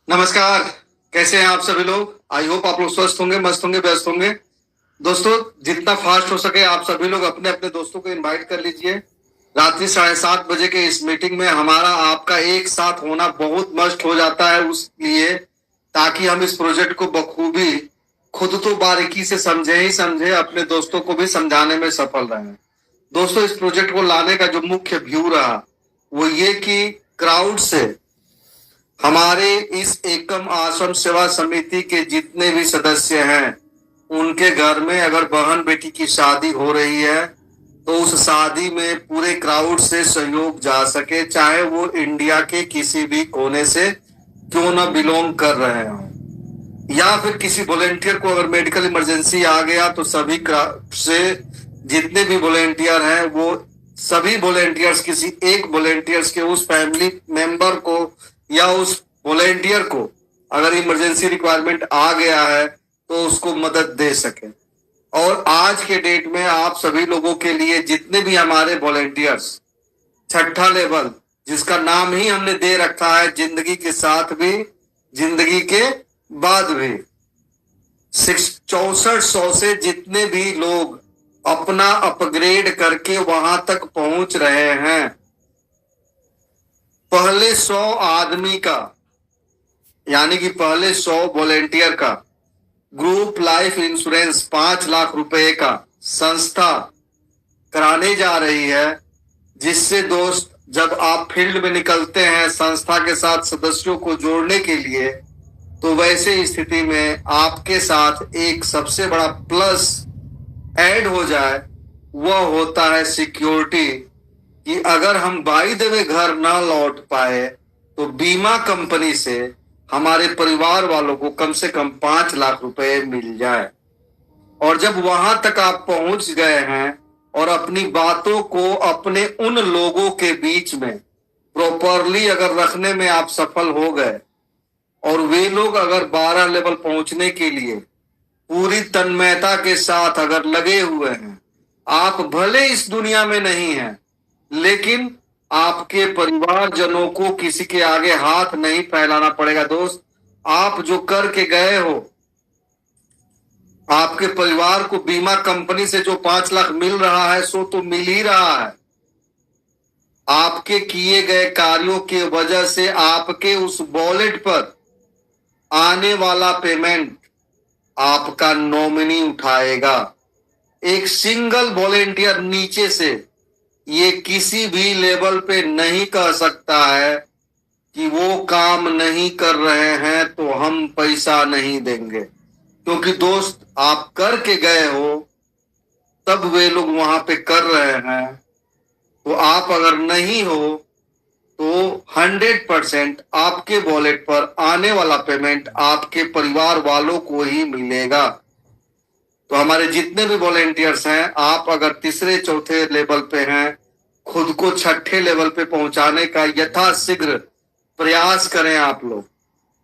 नमस्कार। कैसे हैं आप सभी लोग? आई होप आप लोग स्वस्थ होंगे, मस्त होंगे, व्यस्त होंगे। दोस्तों, जितना फास्ट हो सके आप सभी लोग अपने अपने दोस्तों को इनवाइट कर लीजिए। रात्रि 7:30 बजे के इस मीटिंग में हमारा आपका एक साथ होना बहुत मस्ट हो जाता है, उस लिए ताकि हम इस प्रोजेक्ट को बखूबी खुद तो बारीकी से समझे ही समझे, अपने दोस्तों को भी समझाने में सफल रहे। दोस्तों, इस प्रोजेक्ट को लाने का जो मुख्य व्यू रहा वो ये कि क्राउड से हमारे इस एकम आश्रम सेवा समिति के जितने भी सदस्य हैं, उनके घर में अगर बहन बेटी की शादी हो रही है तो उस शादी में पूरे क्राउड से सहयोग जा सके, चाहे वो इंडिया के किसी भी कोने से क्यों ना बिलोंग कर रहे हो, या फिर किसी वॉलेंटियर को अगर मेडिकल इमरजेंसी आ गया तो सभी से जितने भी वॉलेंटियर हैं वो सभी वॉलेंटियर्स किसी एक वॉलेंटियर्स के उस फैमिली मेंबर को या उस वॉलेंटियर को अगर इमरजेंसी रिक्वायरमेंट आ गया है तो उसको मदद दे सके। और आज के डेट में आप सभी लोगों के लिए जितने भी हमारे वॉलेंटियर्स, छठा लेवल जिसका नाम ही हमने दे रखा है जिंदगी के साथ भी जिंदगी के बाद भी, 6400 से जितने भी लोग अपना अपग्रेड करके वहां तक पहुंच रहे हैं, पहले 100 आदमी का यानी कि पहले 100 वॉलेंटियर का ग्रुप लाइफ इंश्योरेंस 5 लाख रुपए का संस्था कराने जा रही है, जिससे दोस्त जब आप फील्ड में निकलते हैं संस्था के साथ सदस्यों को जोड़ने के लिए, तो वैसे स्थिति में आपके साथ एक सबसे बड़ा प्लस ऐड हो जाए, वह होता है सिक्योरिटी। कि अगर हम बाई द वे घर ना लौट पाए तो बीमा कंपनी से हमारे परिवार वालों को कम से कम 5 लाख रुपए मिल जाए। और जब वहां तक आप पहुंच गए हैं और अपनी बातों को अपने उन लोगों के बीच में प्रॉपरली अगर रखने में आप सफल हो गए, और वे लोग अगर 12 लेवल पहुंचने के लिए पूरी तन्मयता के साथ अगर लगे हुए हैं, आप भले इस दुनिया में नहीं हैं लेकिन आपके परिवारजनों को किसी के आगे हाथ नहीं फैलाना पड़ेगा। दोस्त, आप जो करके गए हो, आपके परिवार को बीमा कंपनी से जो 5 लाख मिल रहा है सो तो मिल ही रहा है। आपके किए गए कार्यों के वजह से आपके उस वॉलेट पर आने वाला पेमेंट आपका नॉमिनी उठाएगा। एक सिंगल वॉलेंटियर नीचे से ये किसी भी लेवल पे नहीं कह सकता है कि वो काम नहीं कर रहे हैं तो हम पैसा नहीं देंगे, क्योंकि दोस्त आप करके गए हो तब वे लोग वहां पे कर रहे हैं। तो आप अगर नहीं हो तो 100% आपके वॉलेट पर आने वाला पेमेंट आपके परिवार वालों को ही मिलेगा। तो हमारे जितने भी वॉलेंटियर्स हैं, आप अगर तीसरे चौथे लेवल पे हैं, खुद को छठे लेवल पे पहुंचाने का यथाशीघ्र प्रयास करें आप लोग।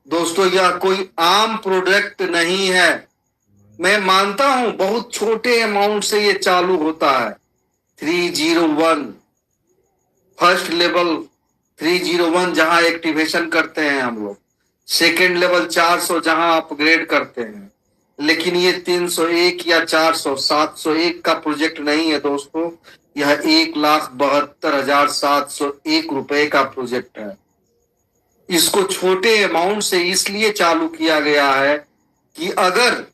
दोस्तों, यह कोई आम प्रोडक्ट नहीं है। मैं मानता हूं बहुत छोटे अमाउंट से ये चालू होता है। 301 फर्स्ट लेवल 301 जहां एक्टिवेशन करते हैं हम लोग, सेकेंड लेवल 400 जहां अपग्रेड करते हैं, लेकिन ये 301 या 400 701 का प्रोजेक्ट नहीं है दोस्तों, यह 1,72,701 रुपए का प्रोजेक्ट है। इसको छोटे अमाउंट से इसलिए चालू किया गया है कि अगर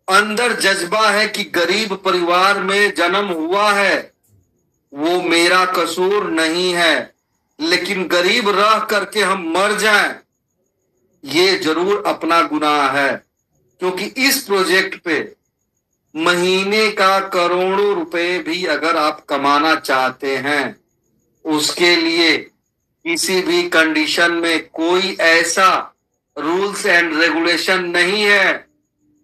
अंदर जज्बा है कि गरीब परिवार में जन्म हुआ है, वो मेरा कसूर नहीं है, लेकिन गरीब रह करके हम मर जाएं, ये जरूर अपना गुनाह है। क्योंकि इस प्रोजेक्ट पे महीने का करोड़ों रुपए भी अगर आप कमाना चाहते हैं, उसके लिए किसी भी कंडीशन में कोई ऐसा रूल्स एंड रेगुलेशन नहीं है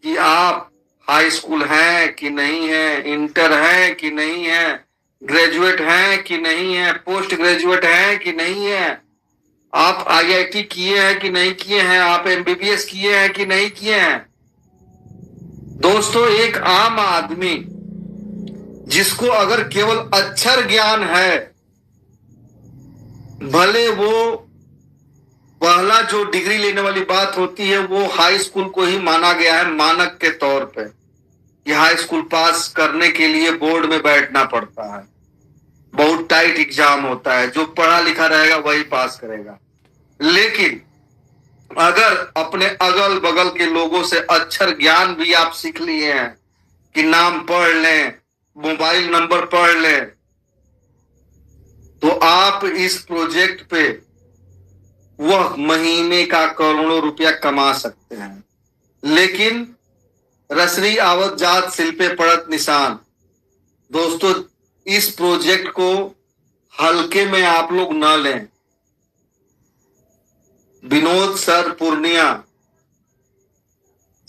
कि आप हाई स्कूल हैं कि नहीं है, इंटर हैं कि नहीं है, ग्रेजुएट हैं कि नहीं है, पोस्ट ग्रेजुएट हैं कि नहीं है, आप आईआईटी किए हैं कि नहीं किए हैं, आप एमबीबीएस किए हैं कि नहीं किए हैं। दोस्तों, एक आम आदमी जिसको अगर केवल अक्षर ज्ञान है, भले वो पहला जो डिग्री लेने वाली बात होती है वो हाई स्कूल को ही माना गया है मानक के तौर पे कि हाई स्कूल पास करने के लिए बोर्ड में बैठना पड़ता है, बहुत टाइट एग्जाम होता है, जो पढ़ा लिखा रहेगा वही पास करेगा। लेकिन अगर अपने अगल बगल के लोगों से अक्षर ज्ञान भी आप सीख लिए हैं कि नाम पढ़ लें, मोबाइल नंबर पढ़ लें, तो आप इस प्रोजेक्ट पे वह महीने का करोड़ों रुपया कमा सकते हैं। लेकिन रसरी आवत जात सिल पे पड़त निशान। दोस्तों, इस प्रोजेक्ट को हल्के में आप लोग न लें। विनोद सर पूर्णिया,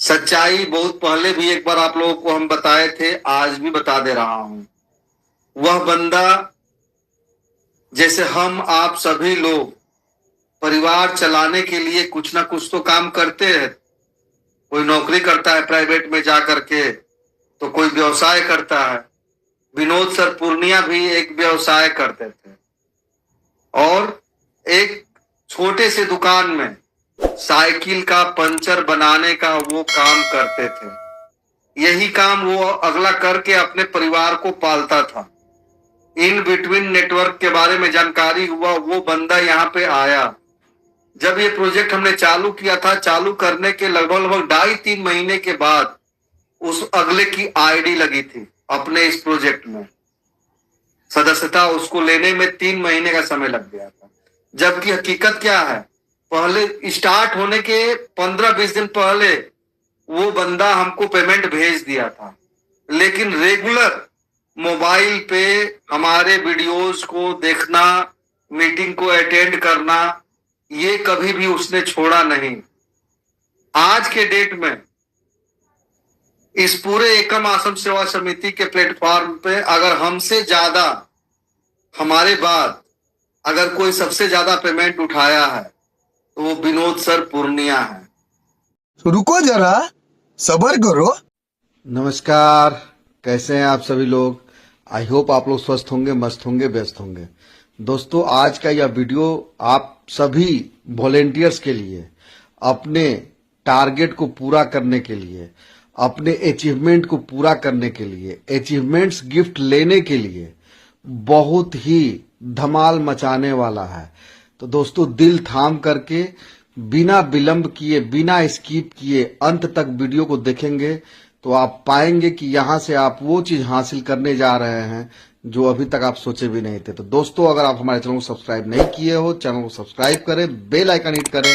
सच्चाई बहुत पहले भी एक बार आप लोगों को हम बताए थे, आज भी बता दे रहा हूं। वह बंदा जैसे हम आप सभी लोग परिवार चलाने के लिए कुछ ना कुछ तो काम करते हैं। कोई नौकरी करता है प्राइवेट में जा करके, तो कोई व्यवसाय करता है। विनोद सर पूर्णिया भी एक व्यवसाय करते थे और एक छोटे से दुकान में साइकिल का पंचर बनाने का वो काम करते थे। यही काम वो अगला करके अपने परिवार को पालता था। इन बिटवीन नेटवर्क के बारे में जानकारी हुआ, वो बंदा यहाँ पे आया। जब ये प्रोजेक्ट हमने चालू किया था, चालू करने के लगभग 2.5-3 महीने के बाद उस अगले की आईडी लगी थी अपने इस प्रोजेक्ट में। सदस्यता उसको लेने में 3 महीने का समय लग गया था। जबकि हकीकत क्या है, पहले स्टार्ट होने के 15-20 दिन पहले वो बंदा हमको पेमेंट भेज दिया था। लेकिन रेगुलर मोबाइल पे हमारे वीडियोस को देखना, मीटिंग को अटेंड करना, ये कभी भी उसने छोड़ा नहीं। आज के डेट में इस पूरे एकम आश्रम सेवा समिति के प्लेटफॉर्म पे अगर हमसे ज्यादा, हमारे बाद अगर कोई सबसे ज्यादा पेमेंट उठाया है तो वो विनोद सर पूर्णिया है। तो रुको जरा, सब्र करो। नमस्कार, कैसे हैं आप सभी लोग। आई होप आप लोग स्वस्थ होंगे, मस्त होंगे, व्यस्त होंगे। दोस्तों, आज का यह वीडियो आप सभी वॉलेंटियर्स के लिए, अपने टारगेट को पूरा करने के लिए, अपने अचीवमेंट को पूरा करने के लिए, अचीवमेंट्स गिफ्ट लेने के लिए बहुत ही धमाल मचाने वाला है। तो दोस्तों, दिल थाम करके बिना विलंब किए, बिना स्किप किए अंत तक वीडियो को देखेंगे तो आप पाएंगे कि यहां से आप वो चीज हासिल करने जा रहे हैं जो अभी तक आप सोचे भी नहीं थे। तो दोस्तों, अगर आप हमारे चैनल को सब्सक्राइब नहीं किए हो, चैनल को सब्सक्राइब करें, बेल आइकन हिट करें,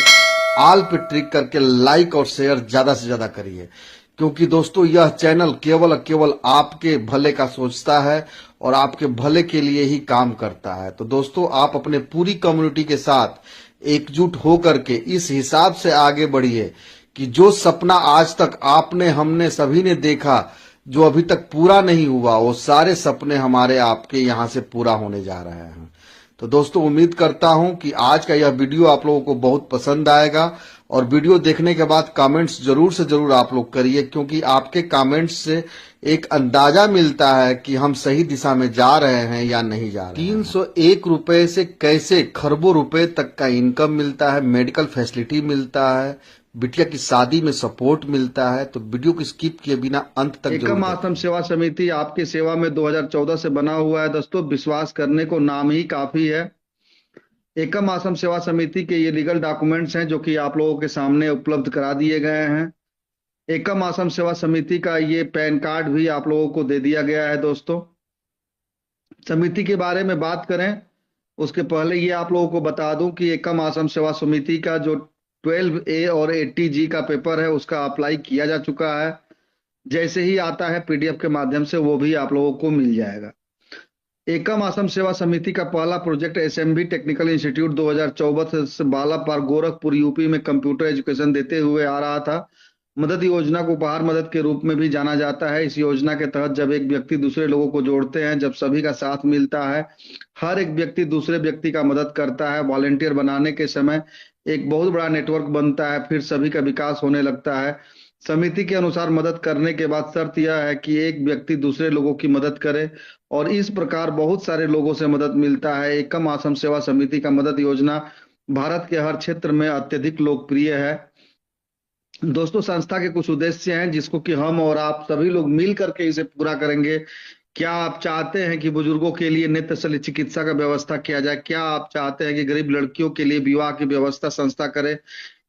ऑल पे क्लिक करके लाइक और शेयर ज्यादा से ज्यादा करिए। क्योंकि दोस्तों, यह चैनल केवल आपके भले का सोचता है और आपके भले के लिए ही काम करता है। तो दोस्तों, आप अपने पूरी कम्युनिटी के साथ एकजुट होकर के इस हिसाब से आगे बढ़िए कि जो सपना आज तक आपने, हमने सभी ने देखा, जो अभी तक पूरा नहीं हुआ, वो सारे सपने हमारे आपके यहाँ से पूरा होने जा रहे हैं। तो दोस्तों, उम्मीद करता हूं कि आज का यह वीडियो आप लोगों को बहुत पसंद आएगा और वीडियो देखने के बाद कमेंट्स जरूर से जरूर आप लोग करिए, क्योंकि आपके कमेंट्स से एक अंदाजा मिलता है कि हम सही दिशा में जा रहे हैं या नहीं जा रहे हैं। 301 रुपए से कैसे खरबों रुपए तक का इनकम मिलता है, मेडिकल फैसिलिटी मिलता है, बिटिया की शादी में सपोर्ट मिलता है। तो वीडियो को स्किप किए बिना अंत तक जरूर एकम आश्रम सेवा समिति आपकी सेवा में 2014 से बना हुआ है। दोस्तों, विश्वास करने को नाम ही काफी है। एकम आश्रम सेवा समिति के ये लीगल डॉक्यूमेंट्स हैं जो कि आप लोगों के सामने उपलब्ध करा दिए गए हैं। एकम आश्रम सेवा समिति का ये पैन कार्ड भी आप लोगों को दे दिया गया है। दोस्तों, समिति के बारे में बात करें उसके पहले ये आप लोगों को बता दूं कि एकम आश्रम सेवा समिति का जो 12A और 80G का पेपर है उसका अप्लाई किया जा चुका है। जैसे ही आता है PDF के माध्यम से वो भी आप लोगों को मिल जाएगा। एकम आश्रम सेवा समिति का पहला प्रोजेक्ट SMB टेक्निकल इंस्टीट्यूट 2014 से बालापार गोरखपुर यूपी में कंप्यूटर एजुकेशन देते हुए आ रहा था। मदद योजना को उपहार मदद के रूप में भी जाना जाता है। इस योजना के तहत जब एक व्यक्ति दूसरे लोगों को जोड़ते हैं, जब सभी का साथ मिलता है, हर एक व्यक्ति दूसरे व्यक्ति का मदद करता है, वॉलेंटियर बनाने के समय एक बहुत बड़ा नेटवर्क बनता है, फिर सभी का विकास होने लगता है। समिति के अनुसार मदद करने के बाद शर्त यह है कि एक व्यक्ति दूसरे लोगों की मदद करे और इस प्रकार बहुत सारे लोगों से मदद मिलता है। एकम आश्रम सेवा समिति का मदद योजना भारत के हर क्षेत्र में अत्यधिक लोकप्रिय है। दोस्तों, संस्था के कुछ उद्देश्य हैं जिसको कि हम और आप सभी लोग मिल करके इसे पूरा करेंगे। क्या आप चाहते हैं कि बुजुर्गों के लिए नेत्र शल्य चिकित्सा का व्यवस्था किया जाए? क्या आप चाहते हैं कि गरीब लड़कियों के लिए विवाह की व्यवस्था संस्था करे?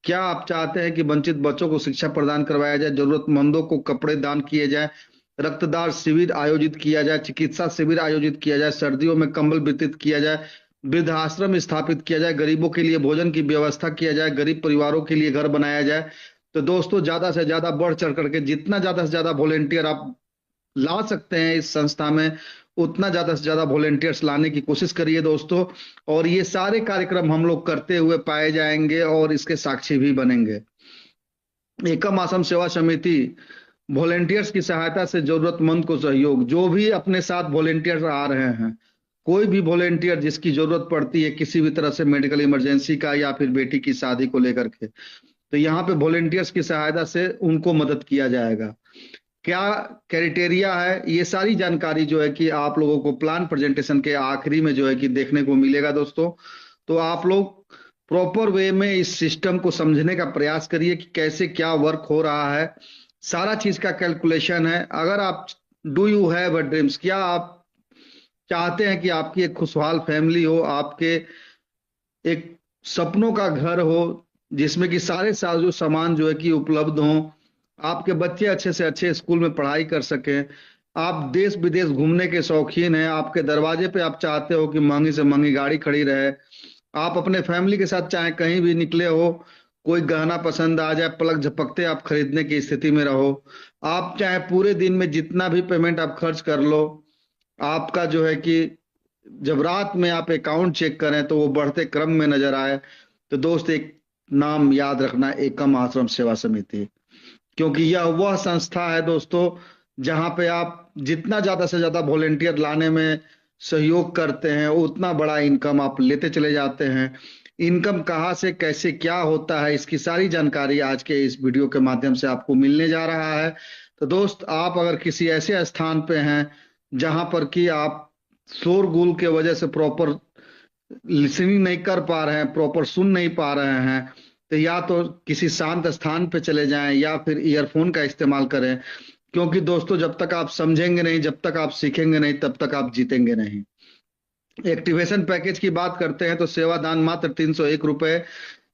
क्या आप चाहते हैं कि वंचित बच्चों को शिक्षा प्रदान करवाया जाए, जरूरतमंदों को कपड़े दान किए जाए, रक्तदान शिविर आयोजित किया जाए, चिकित्सा शिविर आयोजित किया जाए, सर्दियों में कंबल वितरित किया जाए, वृद्धाश्रम स्थापित किया जाए, गरीबों के लिए भोजन की व्यवस्था किया जाए, गरीब परिवारों के लिए घर बनाया जाए? तो दोस्तों, ज्यादा से ज्यादा बढ़ चढ़ करके जितना ज्यादा से ज्यादा वॉलेंटियर आप ला सकते हैं इस संस्था में, उतना ज्यादा से ज्यादा वॉलेंटियर्स लाने की कोशिश करिए दोस्तों। और ये सारे कार्यक्रम हम लोग करते हुए पाए जाएंगे और इसके साक्षी भी बनेंगे। एकम आश्रम सेवा समिति वॉलेंटियर्स की सहायता से जरूरतमंद को सहयोग, जो भी अपने साथ वॉलेंटियर्स आ रहे हैं, कोई भी वॉलेंटियर जिसकी जरूरत पड़ती है किसी भी तरह से मेडिकल इमरजेंसी का या फिर बेटी की शादी को लेकर के, तो यहाँ पे वॉलेंटियर्स की सहायता से उनको मदद किया जाएगा। क्या क्राइटेरिया है, ये सारी जानकारी जो है कि आप लोगों को प्लान प्रेजेंटेशन के आखिरी में जो है कि देखने को मिलेगा दोस्तों। तो आप लोग प्रॉपर वे में इस सिस्टम को समझने का प्रयास करिए कि कैसे क्या वर्क हो रहा है। सारा चीज का कैलकुलेशन है। अगर आप do you have a dreams, क्या आप चाहते हैं कि आपकी एक खुशहाल फैमिली हो, आपके एक सपनों का घर हो जिसमें कि सारे साजो सामान जो है कि उपलब्ध हों, आपके बच्चे अच्छे से अच्छे स्कूल में पढ़ाई कर सकें, आप देश विदेश घूमने के शौकीन हैं, आपके दरवाजे पे आप चाहते हो कि महंगी से महंगी गाड़ी खड़ी रहे, आप अपने फैमिली के साथ चाहे कहीं भी निकले हो, कोई गहना पसंद आ जाए, पलक झपकते आप खरीदने की स्थिति में रहो, आप चाहे पूरे दिन में जितना भी पेमेंट आप खर्च कर लो, आपका जो है कि जब रात में आप अकाउंट चेक करें तो वो बढ़ते क्रम में नजर आए, तो दोस्त एक नाम याद रखना, एकम आश्रम सेवा समिति, क्योंकि यह वह संस्था है दोस्तों जहां पे आप जितना ज्यादा से ज्यादा वॉलेंटियर लाने में सहयोग करते हैं उतना बड़ा इनकम आप लेते चले जाते हैं। इनकम कहाँ से कैसे क्या होता है, इसकी सारी जानकारी आज के इस वीडियो के माध्यम से आपको मिलने जा रहा है। तो दोस्त, आप अगर किसी ऐसे स्थान पे हैं जहां पर कि आप शोरगुल के वजह से प्रॉपर लिसनिंग नहीं कर पा रहे हैं, प्रॉपर सुन नहीं पा रहे हैं, तो या तो किसी शांत स्थान पे चले जाएं या फिर ईयरफोन का इस्तेमाल करें, क्योंकि दोस्तों जब तक आप समझेंगे नहीं, जब तक आप सीखेंगे नहीं, तब तक आप जीतेंगे नहीं। एक्टिवेशन पैकेज की बात करते हैं तो सेवादान मात्र 301 रुपए,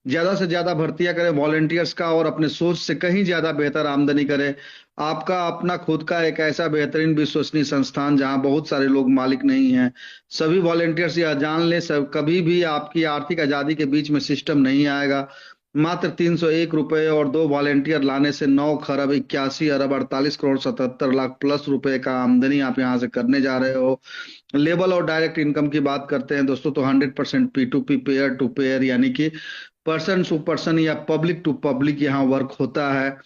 ज्यादा से ज्यादा भर्तियां करें वॉलेंटियर्स का और अपने सोच से कहीं ज्यादा बेहतर आमदनी करें। आपका अपना खुद का एक ऐसा बेहतरीन विश्वसनीय संस्थान जहां बहुत सारे लोग मालिक नहीं हैं। सभी वॉलेंटियर्स यह जान ले, सब कभी भी आपकी आर्थिक आजादी के बीच में सिस्टम नहीं आएगा। मात्र 301 रुपए और 2 वॉलेंटियर लाने से 9 खरब 81 अरब 48 करोड़ 77 लाख प्लस रुपए का आमदनी आप यहां से करने जा रहे हो। लेबल और डायरेक्ट इनकम की बात करते हैं दोस्तों तो 100% P2P पेयर टू पेयर, यानी कि पर्सन टू पर्सन या पब्लिक टू पब्लिक यहाँ वर्क होता है।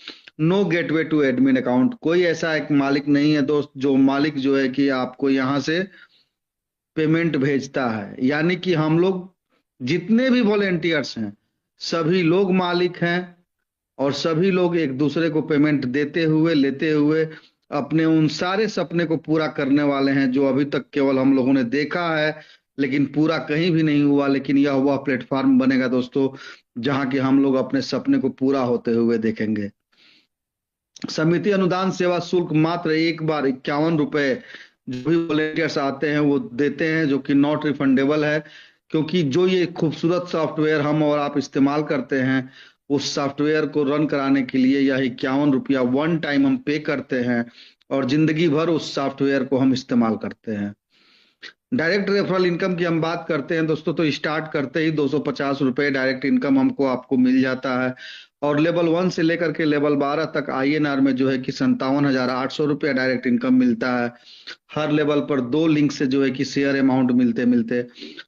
No gateway to admin account, कोई ऐसा एक मालिक नहीं है दोस्त जो मालिक जो है कि आपको यहाँ से पेमेंट भेजता है, यानी कि हम लोग जितने भी वॉलेंटियर्स हैं सभी लोग मालिक हैं और सभी लोग एक दूसरे को पेमेंट देते हुए लेते हुए अपने उन सारे सपने को पूरा करने वाले हैं जो अभी तक केवल हम लोगों ने देखा है लेकिन पूरा कहीं भी नहीं हुआ। लेकिन यह वह प्लेटफॉर्म बनेगा दोस्तों जहां कि हम लोग अपने सपने को पूरा होते हुए देखेंगे। समिति अनुदान सेवा शुल्क मात्र एक बार 51 रुपए जो भी वॉलेंटियर्स आते हैं वो देते हैं, जो कि नॉट रिफंडेबल है, क्योंकि जो ये खूबसूरत सॉफ्टवेयर हम और आप इस्तेमाल करते हैं उस सॉफ्टवेयर को रन कराने के लिए यह 51 रुपया वन टाइम हम पे करते हैं और जिंदगी भर उस सॉफ्टवेयर को हम इस्तेमाल करते हैं। डायरेक्ट रेफरल इनकम की हम बात करते हैं दोस्तों तो स्टार्ट करते ही 250 रुपए डायरेक्ट इनकम हमको आपको मिल जाता है और लेवल 1 से लेकर के लेवल 12 तक INR में जो है कि 57,800 रुपया डायरेक्ट इनकम मिलता है। हर लेवल पर 2 लिंक से जो है कि शेयर अमाउंट मिलते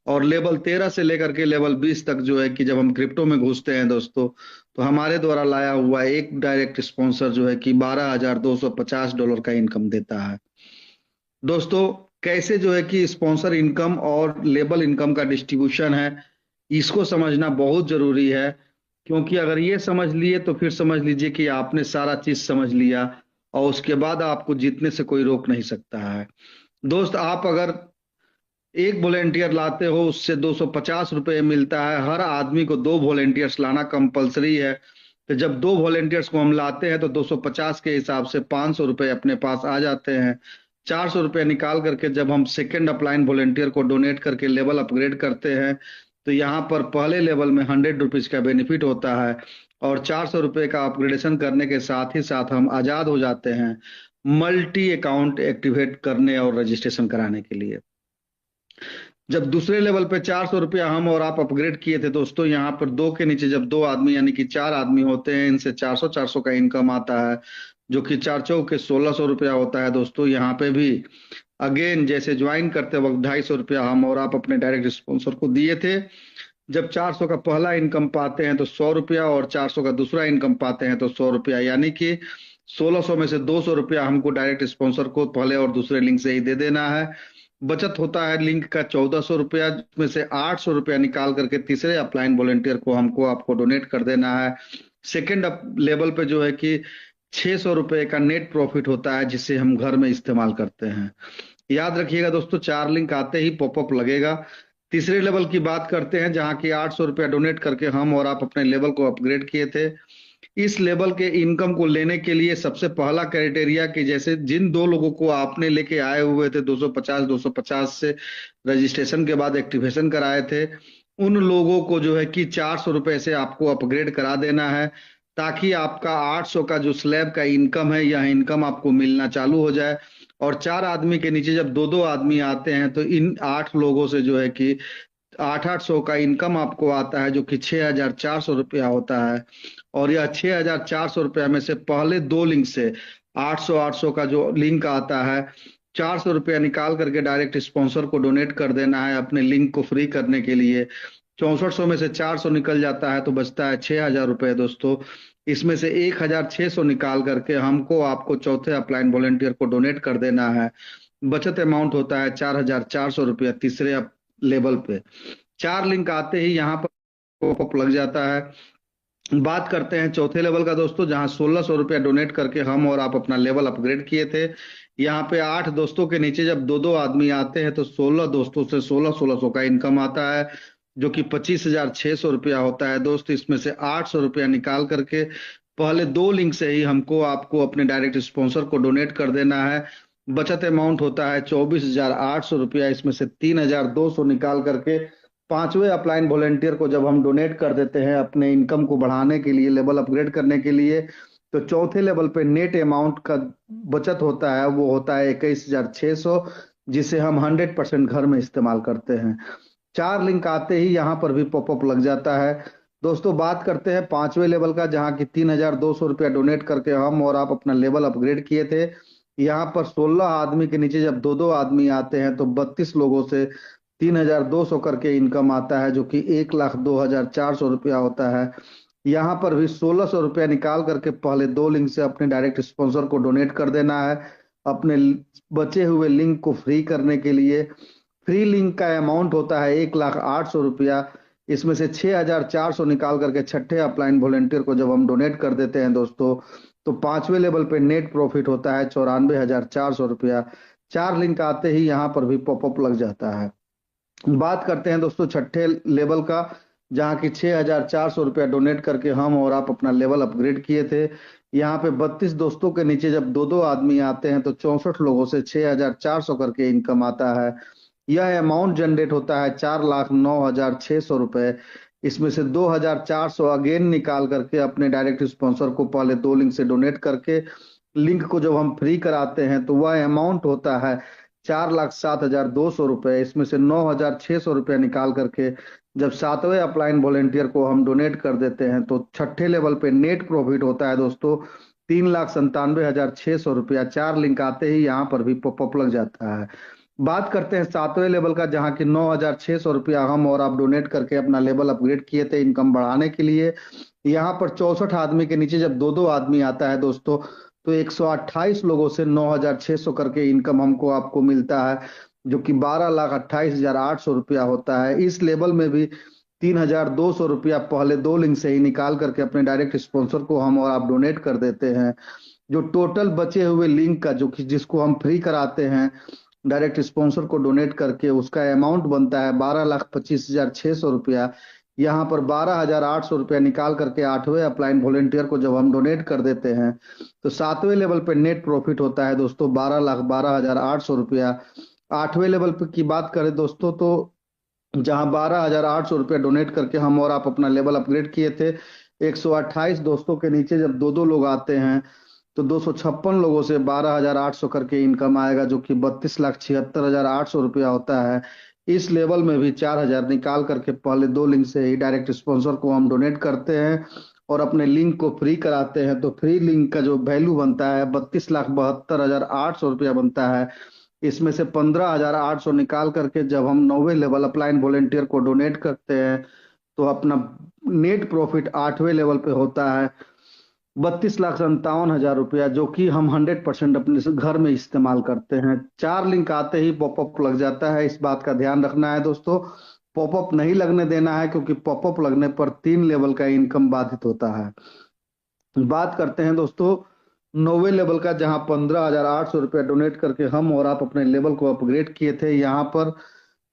और लेवल 13 से लेकर के लेवल 20 तक जो है कि जब हम क्रिप्टो में घुसते हैं दोस्तों तो हमारे द्वारा लाया हुआ एक डायरेक्ट स्पॉन्सर जो है कि $12,250 का इनकम देता है। दोस्तों कैसे जो है कि स्पॉन्सर इनकम और लेबल इनकम का डिस्ट्रीब्यूशन है इसको समझना बहुत जरूरी है, क्योंकि अगर ये समझ लिए तो फिर समझ लीजिए कि आपने सारा चीज समझ लिया और उसके बाद आपको जीतने से कोई रोक नहीं सकता है। दोस्त आप अगर एक वॉलेंटियर लाते हो उससे 250 रुपये मिलता है। हर आदमी को 2 वॉलेंटियर्स लाना कंपलसरी है। तो जब 2 वॉलेंटियर्स को हम लाते हैं तो 250 के हिसाब से 500 रुपये अपने पास आ जाते हैं। 400 रुपये निकाल करके जब हम सेकेंड अपलाइन वॉलेंटियर को डोनेट करके लेवल अपग्रेड करते हैं तो यहाँ पर पहले लेवल में 100 रुपीज का बेनिफिट होता है और 400 रुपये का अपग्रेडेशन करने के साथ ही साथ हम आजाद हो जाते हैं मल्टी अकाउंट एक्टिवेट करने और रजिस्ट्रेशन कराने के लिए। जब दूसरे लेवल पे 400 रुपया हम और आप अपग्रेड किए थे दोस्तों, यहाँ पर 2 के नीचे जब 2 आदमी यानी कि 4 आदमी होते हैं, इनसे 400 का इनकम आता है जो कि 4 चौके 1600 रुपया होता है दोस्तों। यहाँ पे भी अगेन जैसे ज्वाइन करते वक्त 250 रुपया हम और आप अपने डायरेक्ट स्पॉन्सर को दिए थे। जब 400 का पहला इनकम पाते हैं तो 100 रुपया और 400 का दूसरा इनकम पाते हैं तो 100 रुपया, यानी कि 1600 में से 200 रुपया हमको डायरेक्ट स्पॉन्सर को पहले और दूसरे लिंक से ही दे देना है। बचत होता है लिंक का 1400 रुपया, जिसमें से 800 रुपया निकाल करके तीसरे अपलाइन वॉलेंटियर को हमको आपको डोनेट कर देना है। सेकेंड लेवल पे जो है कि 600 रुपये का नेट प्रॉफिट होता है जिसे हम घर में इस्तेमाल करते हैं। याद रखिएगा दोस्तों, 4 लिंक आते ही पॉपअप लगेगा। तीसरे लेवल की बात करते हैं जहां की 800 रुपया डोनेट करके हम और आप अपने लेवल को अपग्रेड किए थे। इस लेवल के इनकम को लेने के लिए सबसे पहला क्राइटेरिया कि जैसे जिन 2 लोगों को आपने लेके आए हुए थे 250 से रजिस्ट्रेशन के बाद एक्टिवेशन कराए थे, उन लोगों को जो है कि 400 रुपए से आपको अपग्रेड करा देना है ताकि आपका 800 का जो स्लैब का इनकम है यह इनकम आपको मिलना चालू हो जाए। और 4 आदमी के नीचे जब 2 आदमी आते हैं तो इन 8 लोगों से जो है कि 800 का इनकम आपको आता है जो कि 6400 रुपया होता है। और यह 6400 रुपया में से पहले 2 लिंक से 800 का जो लिंक आता है 400 रुपया निकाल करके डायरेक्ट स्पॉन्सर को डोनेट कर देना है अपने लिंक को फ्री करने के लिए। 6400 में से 400 निकल जाता है तो बचता है 6000 रुपये दोस्तों। इसमें से 1600 निकाल करके हमको आपको चौथे अपलाइन वॉलेंटियर को डोनेट कर देना है। बचत अमाउंट होता है 4400 रुपया तीसरे लेवल पे। 4 लिंक आते ही यहाँ पर पॉपअप लग जाता है। बात करते हैं चौथे लेवल का दोस्तों, जहां 1600 रुपया डोनेट करके हम और आप अपना लेवल अपग्रेड किए थे। यहाँ पे 8 दोस्तों के नीचे जब 2 आदमी आते हैं तो 16 दोस्तों से 1600 का इनकम आता है जो कि 25,600 रुपया होता है दोस्त। इसमें से 800 रुपया निकाल करके पहले 2 लिंक से ही हमको आपको अपने डायरेक्ट स्पॉन्सर को डोनेट कर देना है। बचत अमाउंट होता है 24,800 रुपया। इसमें से 3,200 निकाल करके 5वें अपलाइन वॉलेंटियर को जब हम डोनेट कर देते हैं अपने इनकम को बढ़ाने के लिए, लेवल अपग्रेड करने के लिए, तो चौथे लेवल पे नेट अमाउंट का बचत होता है वो होता है 21,600, जिसे हम 100% घर में इस्तेमाल करते हैं। 4 लिंक आते ही यहाँ पर भी पॉपअप लग जाता है दोस्तों। बात करते हैं 5वें लेवल का, जहाँ की 3,200 रुपया डोनेट करके हम और आप अपना लेवल अपग्रेड किए थे। यहाँ पर 16 आदमी के नीचे जब 2 आदमी आते हैं तो 32 लोगों से 3,200 करके इनकम आता है जो कि 1,02,400 रुपया होता है। यहाँ पर भी 1600 रुपया निकाल करके पहले 2 लिंक से अपने डायरेक्ट स्पॉन्सर को डोनेट कर देना है अपने बचे हुए लिंक को फ्री करने के लिए। फ्री लिंक का अमाउंट होता है 1,08,000 रुपया। इसमें से 6,400 निकाल करके छठे अपलाइन वॉलेंटियर को जब हम डोनेट कर देते हैं दोस्तों तो 5वें लेवल पे नेट प्रॉफिट होता है 94,400 रुपया। 4 लिंक आते ही यहाँ पर भी पॉपअप लग जाता है। बात करते हैं दोस्तों छठे लेवल का, जहाँ की 6,400 रुपया डोनेट करके हम और आप अपना लेवल अपग्रेड किए थे। यहाँ पे 32 दोस्तों के नीचे जब 2 आदमी आते हैं तो 64 लोगों से 6,400 करके इनकम आता है। यह अमाउंट जनरेट होता है 4,09,600 रुपए। इसमें से 2,400 अगेन निकाल करके अपने डायरेक्ट स्पॉन्सर को पहले 2 लिंक से डोनेट करके लिंक को जब हम फ्री कराते हैं तो वह अमाउंट होता है 4,07,200 रुपए। इसमें से 9,600 रुपया निकाल करके जब 7वें अपलाइन वॉलेंटियर को हम डोनेट कर देते हैं तो छठे लेवल पे नेट प्रॉफिट होता है दोस्तों 3,97,600 रुपया। 4 लिंक आते ही यहाँ पर भी पॉपअप लग जाता है। बात करते हैं 7वें लेवल का, जहाँ की 9,600 रुपया हम और आप डोनेट करके अपना लेवल अपग्रेड किए थे इनकम बढ़ाने के लिए। यहाँ पर 64 आदमी के नीचे जब 2 आदमी आता है दोस्तों तो 128 लोगों से 9,600 करके इनकम हमको आपको मिलता है जो कि 12,28,800 रुपया होता है। इस लेवल में भी 3,200 रुपया पहले 2 लिंक से ही निकाल करके अपने डायरेक्ट स्पॉन्सर को हम और आप डोनेट कर देते हैं। जो टोटल बचे हुए लिंक का जो कि जिसको हम फ्री कराते हैं डायरेक्ट स्पॉन्सर को डोनेट करके उसका अमाउंट बनता है 12,25,600 रुपया। यहाँ पर 12,800 रुपया निकाल करके 8वें अपलाइन वॉलेंटियर को जब हम डोनेट कर देते हैं तो 7वें लेवल पे नेट प्रॉफिट होता है दोस्तों 12,12,800 रुपया। 8वें लेवल पे की बात करें दोस्तों तो जहां 12,800 रुपया डोनेट करके हम और आप अपना लेवल अपग्रेड किए थे, 128 दोस्तों के नीचे जब दो दो लोग आते हैं तो 256 लोगों से 12,800 करके इनकम आएगा, जो कि 32,76,800 रुपया होता है। इस लेवल में भी 4,000 निकाल करके पहले दो लिंक से ही डायरेक्ट स्पॉन्सर को हम डोनेट करते हैं और अपने लिंक को फ्री कराते हैं। तो फ्री लिंक का जो वैल्यू बनता है 32,72,800 रुपया बनता है। इसमें से 15,800 निकाल करके जब हम 9वें लेवल अपलाइन वॉलेंटियर को डोनेट करते हैं तो अपना नेट प्रॉफिट 8वें लेवल पे होता है 32,57,000 रुपया, जो कि हम 100% अपने घर में इस्तेमाल करते हैं। 4 लिंक आते ही पॉपअप लग जाता है, इस बात का ध्यान रखना है दोस्तों। पॉपअप नहीं लगने देना है क्योंकि पॉपअप लगने पर 3 लेवल का इनकम बाधित होता है। बात करते हैं दोस्तों 9वें लेवल का, जहां 15,800 रुपया डोनेट करके हम और आप अपने लेवल को अपग्रेड किए थे। यहाँ पर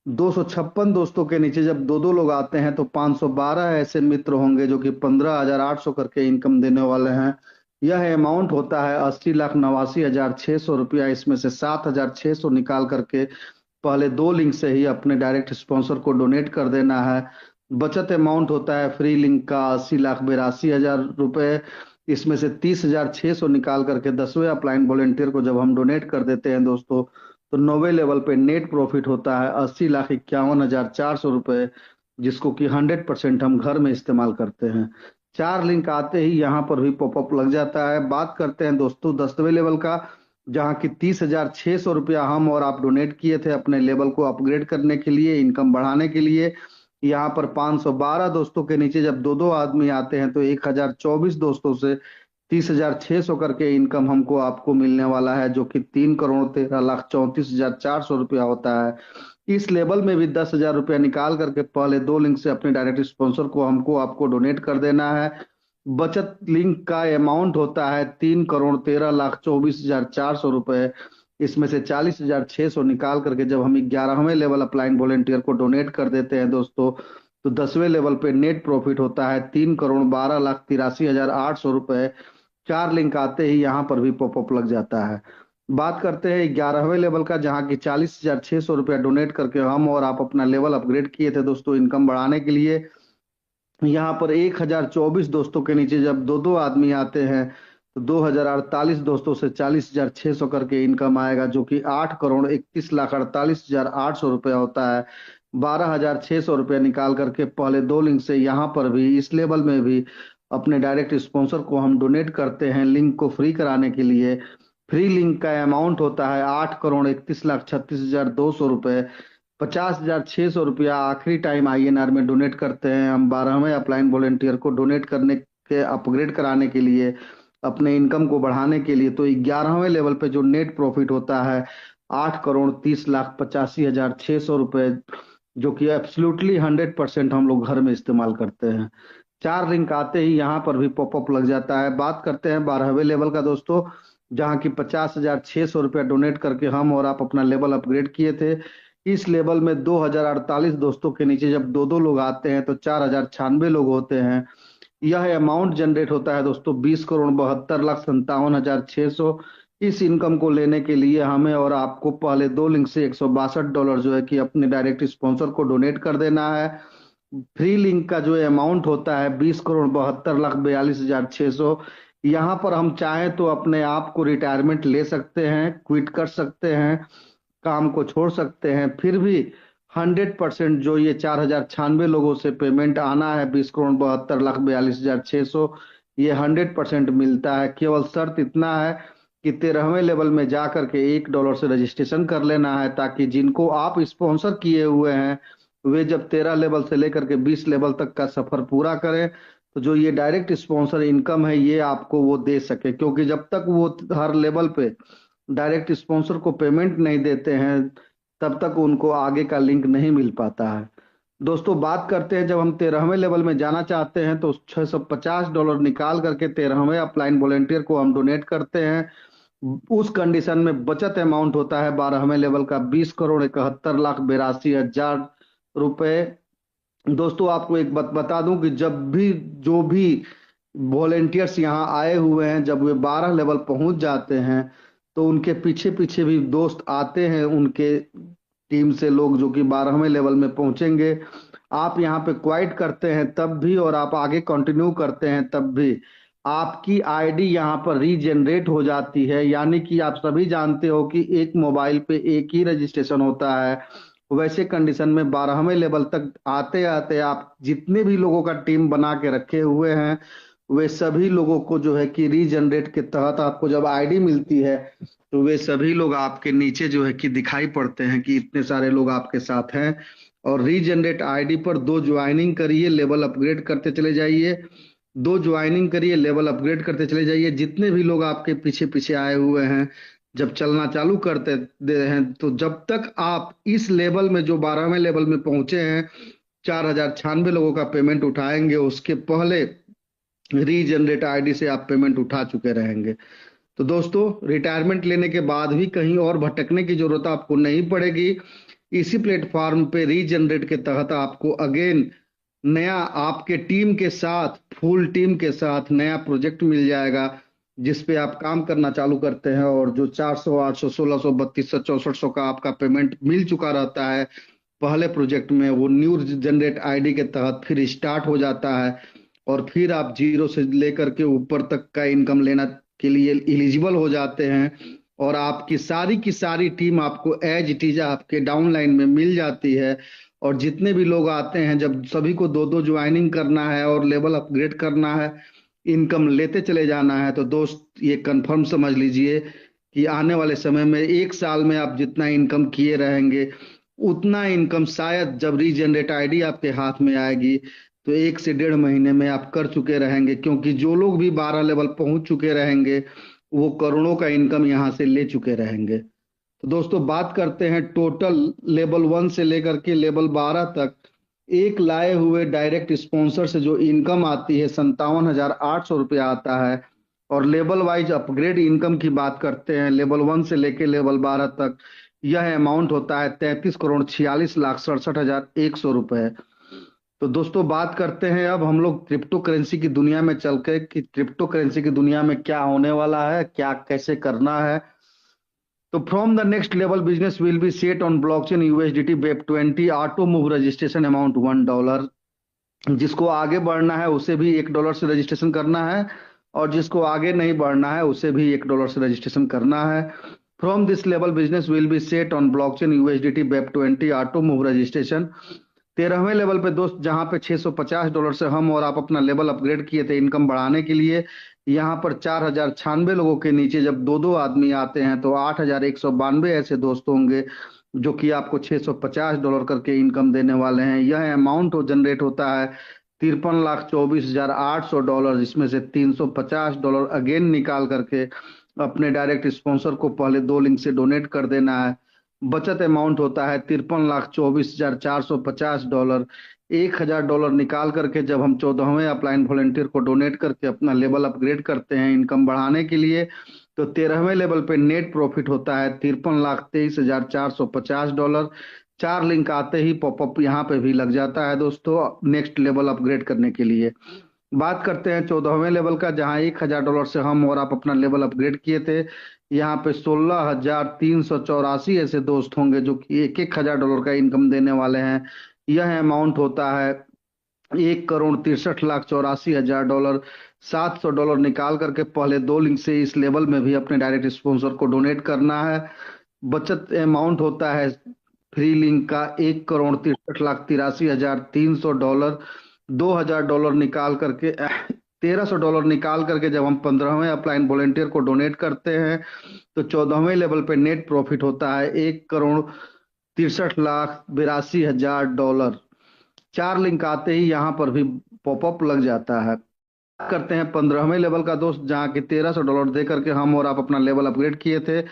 256 दोस्तों के नीचे जब दो दो लोग आते हैं तो 512 ऐसे मित्र होंगे जो कि 15,800 करके इनकम देने वाले हैं। यह अमाउंट होता है 80,89,600 रुपया। इसमें से 7,600 निकाल करके पहले दो लिंक से ही अपने डायरेक्ट स्पॉन्सर को डोनेट कर देना है। बचत अमाउंट होता है फ्री लिंक का 80,82,000 रुपए। इसमें से 30,600 निकाल करके 10वें अपलाइन वॉलेंटियर को जब हम डोनेट कर देते हैं दोस्तों तो 9वें लेवल पे नेट प्रॉफिट होता है 80,51,400 रुपए, जिसको कि 100% हम घर में इस्तेमाल करते हैं। 4 लिंक आते ही यहाँ पर भी पॉपअप लग जाता है। बात करते हैं दोस्तों 10वें लेवल का, जहाँ की 30,600 रुपया हम और आप डोनेट किए थे अपने लेवल को अपग्रेड करने के लिए, इनकम बढ़ाने के लिए। यहाँ पर 512 दोस्तों के नीचे जब दो दो आदमी आते हैं तो 1,024 दोस्तों से 30,600 करके इनकम हमको आपको मिलने वाला है, जो कि 3,13,34,400 रुपया होता है। इस लेवल में भी 10,000 रुपया निकाल करके पहले दो लिंक से अपने डायरेक्ट स्पॉन्सर को हमको आपको डोनेट कर देना है। बचत लिंक का अमाउंट होता है 3,13,24,400 रुपए। इसमें से 40,600 निकाल करके जब हम 11वें लेवल अपलाइन वॉलेंटियर को डोनेट कर देते हैं दोस्तों तो 10वें लेवल पे नेट प्रॉफिट होता है 3,12,83,800 रुपए। 4 लिंक आते ही यहाँ पर भी पॉपअप लग जाता है। बात करते हैं 11वें लेवल का, जहाँ की 40,600 रुपया डोनेट करके हम और आप अपना लेवल अपग्रेड किए थे दोस्तों इनकम बढ़ाने के लिए। यहाँ पर 1,024 दोस्तों के नीचे जब दो दो आदमी आते हैं तो 2,048 दोस्तों से 40,600 करके इनकम आएगा, जो कि 8,31,48,800 रुपया होता है। 12,600 रुपया निकाल करके पहले दो लिंक से यहाँ पर भी इस लेवल में भी अपने डायरेक्ट स्पॉन्सर को हम डोनेट करते हैं लिंक को फ्री कराने के लिए। फ्री लिंक का अमाउंट होता है 8,31,36,200 रुपए। 50,600 रुपया आखिरी टाइम INR में डोनेट करते हैं हम 12वें अपलाइन वॉलेंटियर को डोनेट करने के अपग्रेड कराने के लिए, अपने इनकम को बढ़ाने के लिए। तो 11वें लेवल पे जो नेट प्रॉफिट होता है 8,30,85,600 रुपए, जो कि एब्सोल्युटली 100% हम लोग घर में इस्तेमाल करते हैं। 4 लिंक आते ही यहाँ पर भी पॉपअप लग जाता है। बात करते हैं 12वें लेवल का दोस्तों, जहाँ की 50,600 रुपया डोनेट करके हम और आप अपना लेवल अपग्रेड किए थे। इस लेवल में 2,048 दोस्तों के नीचे जब दो दो लोग आते हैं तो 4,096 लोग होते हैं। यह अमाउंट जनरेट होता है दोस्तों 20,72,57,600। इस इनकम को लेने के लिए हमें और आपको पहले दो लिंक से $162 जो है कि अपने डायरेक्ट स्पॉन्सर को डोनेट कर देना है। फ्री लिंक का जो अमाउंट होता है 20,72,42,600। यहाँ पर हम चाहें तो अपने आप को रिटायरमेंट ले सकते हैं, क्विट कर सकते हैं, काम को छोड़ सकते हैं, फिर भी 100% जो ये 4,096 लोगों से पेमेंट आना है 20,72,42,600, ये 100% मिलता है। केवल शर्त इतना है कि 13वें लेवल में जा करके $1 से रजिस्ट्रेशन कर लेना है, ताकि जिनको आप स्पॉन्सर किए हुए हैं वे जब 13 लेवल से लेकर के 20 लेवल तक का सफर पूरा करें तो जो ये डायरेक्ट स्पॉन्सर इनकम है ये आपको वो दे सके, क्योंकि जब तक वो हर लेवल पे डायरेक्ट स्पॉन्सर को पेमेंट नहीं देते हैं तब तक उनको आगे का लिंक नहीं मिल पाता है। दोस्तों बात करते हैं जब हम 13वें लेवल में जाना चाहते हैं तो $650 निकाल करके 13वें अपलाइन वॉलेंटियर को हम डोनेट करते हैं। उस कंडीशन में बचत अमाउंट होता है 12वें लेवल का 20,71,82,000 रुपए। दोस्तों आपको एक बात बता दूं कि जब भी जो भी वॉलेंटियर्स यहाँ आए हुए हैं, जब वे 12 लेवल पहुंच जाते हैं तो उनके पीछे पीछे भी दोस्त आते हैं, उनके टीम से लोग जो कि 12वें लेवल में पहुंचेंगे। आप यहाँ पे क्वाइट करते हैं तब भी और आप आगे कंटिन्यू करते हैं तब भी आपकी आईडी यहाँ पर रीजनरेट हो जाती है। यानी कि आप सभी जानते हो कि एक मोबाइल पे एक ही रजिस्ट्रेशन होता है। वैसे कंडीशन में 12वें लेवल तक आते आते आप जितने भी लोगों का टीम बना के रखे हुए हैं वे सभी लोगों को जो है कि रीजनरेट के तहत आपको जब आईडी मिलती है तो वे सभी लोग आपके नीचे जो है कि दिखाई पड़ते हैं कि इतने सारे लोग आपके साथ हैं। और रीजनरेट आईडी पर 2 ज्वाइनिंग करिए, लेवल अपग्रेड करते चले जाइए। 2 ज्वाइनिंग करिए, लेवल अपग्रेड करते चले जाइए। जितने भी लोग आपके पीछे पीछे आए हुए हैं जब चलना चालू करते दे हैं तो जब तक आप इस लेवल में जो 12वें लेवल में पहुंचे हैं 4,096 लोगों का पेमेंट उठाएंगे, उसके पहले रीजनरेट आईडी से आप पेमेंट उठा चुके रहेंगे। तो दोस्तों रिटायरमेंट लेने के बाद भी कहीं और भटकने की जरूरत आपको नहीं पड़ेगी। इसी प्लेटफॉर्म पे रीजनरेट के तहत आपको अगेन नया आपके टीम के साथ, फुल टीम के साथ नया प्रोजेक्ट मिल जाएगा जिस पे आप काम करना चालू करते हैं। और जो 400, 800, 1600, 3200, 6400 का आपका पेमेंट मिल चुका रहता है पहले प्रोजेक्ट में, वो न्यू जनरेट आईडी के तहत फिर स्टार्ट हो जाता है और फिर आप जीरो से लेकर के ऊपर तक का इनकम लेना के लिए एलिजिबल हो जाते हैं। और आपकी की सारी टीम आपको एज इट इज आपके डाउनलाइन में मिल जाती है। और जितने भी लोग आते हैं जब सभी को 2-2 ज्वाइनिंग करना है और लेवल अपग्रेड करना है, इनकम लेते चले जाना है, तो दोस्त ये कंफर्म समझ लीजिए कि आने वाले समय में 1 साल में आप जितना इनकम किए रहेंगे उतना इनकम शायद जब रीजनरेट आईडी आपके हाथ में आएगी तो 1 से 1.5 महीने में आप कर चुके रहेंगे। क्योंकि जो लोग भी 12 लेवल पहुंच चुके रहेंगे वो करोड़ों का इनकम यहाँ से ले चुके रहेंगे। तो दोस्तों बात करते हैं टोटल लेवल 1 से लेकर के लेवल 12 तक एक लाए हुए डायरेक्ट स्पॉन्सर से जो इनकम आती है 57,800 रुपया आता है। और लेवल वाइज अपग्रेड इनकम की बात करते हैं लेवल 1 से लेके लेवल 12 तक, यह अमाउंट होता है 33,46,67,100 रुपए। तो दोस्तों बात करते हैं अब हम लोग क्रिप्टो करेंसी की दुनिया में चल के कि क्रिप्टो करेंसी की दुनिया में क्या होने वाला है, क्या कैसे करना है। तो from the next level business will be set on blockchain USDT web 20 auto move registration amount $1। जिसको आगे बढ़ना है उसे भी $1 से रजिस्ट्रेशन करना है और जिसको आगे नहीं बढ़ना है उसे भी $1 से रजिस्ट्रेशन करना है। From this level business will be set on blockchain USDT web 20 auto move registration. 13वें लेवल पे दोस्त जहां पे $650 से हम और आप अपना लेवल अपग्रेड किए थे इनकम बढ़ाने के लिए, यहाँ पर 4,096 लोगों के नीचे जब 2-2 आदमी आते हैं तो 8,192 ऐसे दोस्त होंगे जो कि आपको $650 करके इनकम देने वाले हैं। यह अमाउंट जनरेट होता है $53,24,800, जिसमें से $350 अगेन निकाल करके अपने डायरेक्ट स्पॉन्सर को पहले 2 लिंक से डोनेट कर देना है। बचत अमाउंट होता है $53,24,450। $1,000 निकाल करके जब हम 14वें अपलाइन वॉलंटियर को डोनेट करके अपना लेवल अपग्रेड करते हैं इनकम बढ़ाने के लिए, तो 13वें लेवल पे नेट प्रॉफिट होता है $53,23,450। 4 लिंक आते ही पॉपअप यहाँ पे भी लग जाता है दोस्तों नेक्स्ट लेवल अपग्रेड करने के लिए। बात करते हैं 14वें लेवल का, जहां $1,000 से हम और आप अपना लेवल अपग्रेड किए थे। यहाँ पे 16,384 ऐसे दोस्त होंगे जो कि $1,000 का इनकम देने वाले हैं। यह अमाउंट होता है $1,63,84,000। $700 निकाल करके पहले 2 लिंक से इस लेवल में भी अपने डायरेक्ट स्पॉन्सर को डोनेट करना है। बचत अमाउंट होता है फ्री लिंक का $1,63,83,300। $2,000 निकाल करके $1,300 निकाल करके जब हम 15वें अपलाइन वॉलंटियर को डोनेट करते हैं तो 14वें लेवल पे नेट प्रॉफिट होता है $1,63,82,000। 4 लिंक आते ही यहाँ पर भी पॉपअप लग जाता है। करते हैं 15वें लेवल का दोस्त, जहाँ की $1,300 दे करके हम और आप अपना लेवल अपग्रेड किए थे।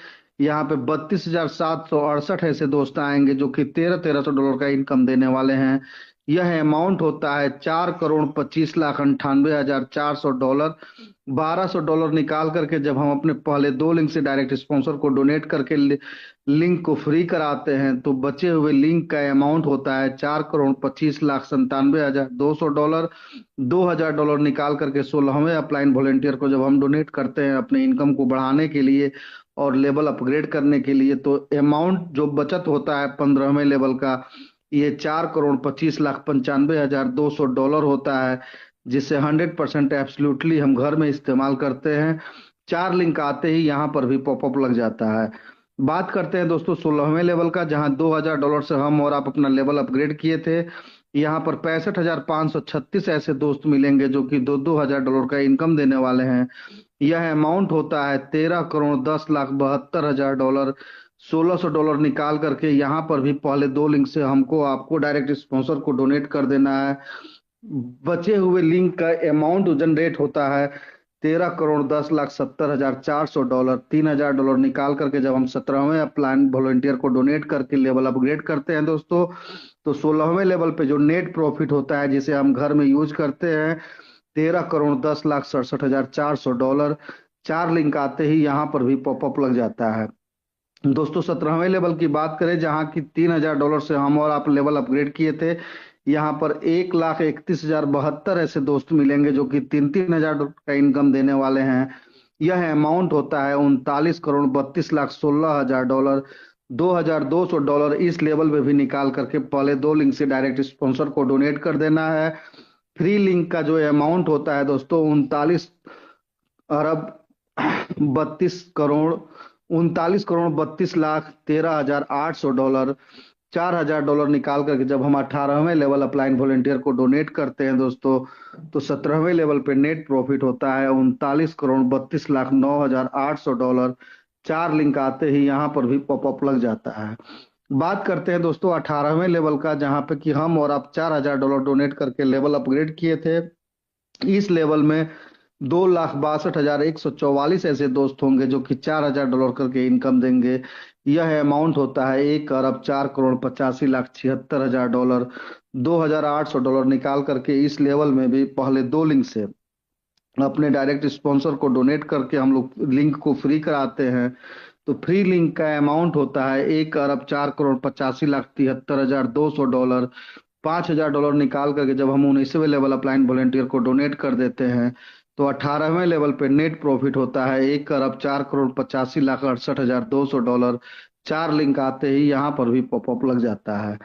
यहाँ पे 32,768 ऐसे दोस्त आएंगे जो कि $1,300 का इनकम देने वाले हैं। यह अमाउंट होता है $4,25,98,400। $1,200 निकाल करके जब हम अपने पहले 2 लिंक से डायरेक्ट स्पॉन्सर को डोनेट करके लिंक को फ्री कराते हैं तो बचे हुए लिंक का अमाउंट होता है $4,25,97,200। $2,000 निकाल करके 16वें अपलाइन वॉलेंटियर को जब हम डोनेट करते हैं अपने इनकम को बढ़ाने के लिए और लेवल अपग्रेड करने के लिए तो अमाउंट जो बचत होता है 15वें लेवल का ये $4,25,95,200 होता है, जिसे 100% एब्सोल्युटली हम घर में इस्तेमाल करते हैं। 4 लिंक आते ही यहाँ पर भी पॉपअप लग जाता है। बात करते हैं दोस्तों 16वें लेवल का, जहां $2,000 से हम और आप अपना लेवल अपग्रेड किए थे। यहाँ पर 65,536 ऐसे दोस्त मिलेंगे जो कि $2,000 का इनकम देने वाले हैं। यह अमाउंट होता है $13,10,72,000। $1,600 निकाल करके यहाँ पर भी पहले 2 लिंक से हमको आपको डायरेक्ट स्पॉन्सर को डोनेट कर देना है। बचे हुए लिंक का अमाउंट जनरेट होता है $13,10,70,400। $3,000 निकाल करके जब हम 17वें अपलाइन वॉलंटियर को डोनेट करके लेवल अपग्रेड करते हैं दोस्तों तो 16वें लेवल पे जो नेट प्रॉफिट होता है जिसे हम घर में यूज करते हैं $13,10,67,400। 4 लिंक आते ही यहाँ पर भी पॉपअप लग जाता है। दोस्तों 17वें लेवल की बात करें जहां की $3,000 से हम और आप लेवल अपग्रेड किए थे। यहाँ पर 1,31,072 ऐसे दोस्त मिलेंगे जो कि 3,000 का इनकम देने वाले हैं। यह अमाउंट होता है $39,32,16,000। $2,200 इस लेवल में भी निकाल करके पहले 2 लिंक से डायरेक्ट स्पॉन्सर को डोनेट कर देना है। फ्री लिंक का जो अमाउंट होता है दोस्तों 39,32,13,800। $4,000 निकाल करके जब हम 18वें लेवल अपलाइन वॉलंटियर को डोनेट करते हैं दोस्तों तो 17वें लेवल पे नेट प्रॉफिट होता है $39,32,09,800। 4 लिंक आते ही यहाँ पर भी पॉपअप लग जाता है। बात करते हैं दोस्तों 18वें लेवल का, जहां पे कि हम और आप $4,000 डोनेट करके लेवल अपग्रेड किए थे। इस लेवल में 2,62,144 ऐसे दोस्त होंगे जो कि $4,000 करके इनकम देंगे। यह अमाउंट होता है $1,04,85,76,000। $2,800 निकाल करके इस लेवल में भी पहले 2 लिंक से अपने डायरेक्ट स्पॉन्सर को डोनेट करके हम लोग लिंक को फ्री कराते हैं तो फ्री लिंक का अमाउंट होता है $1,04,85,73,200। $5,000 निकाल करके जब हम 19वें लेवल अपलाइन वॉलंटियर को डोनेट कर देते हैं तो 18वें लेवल पे नेट प्रॉफिट होता है $1,04,85,68,200। 4 लिंक आते ही यहाँ पर भी पॉपअप लग जाता है।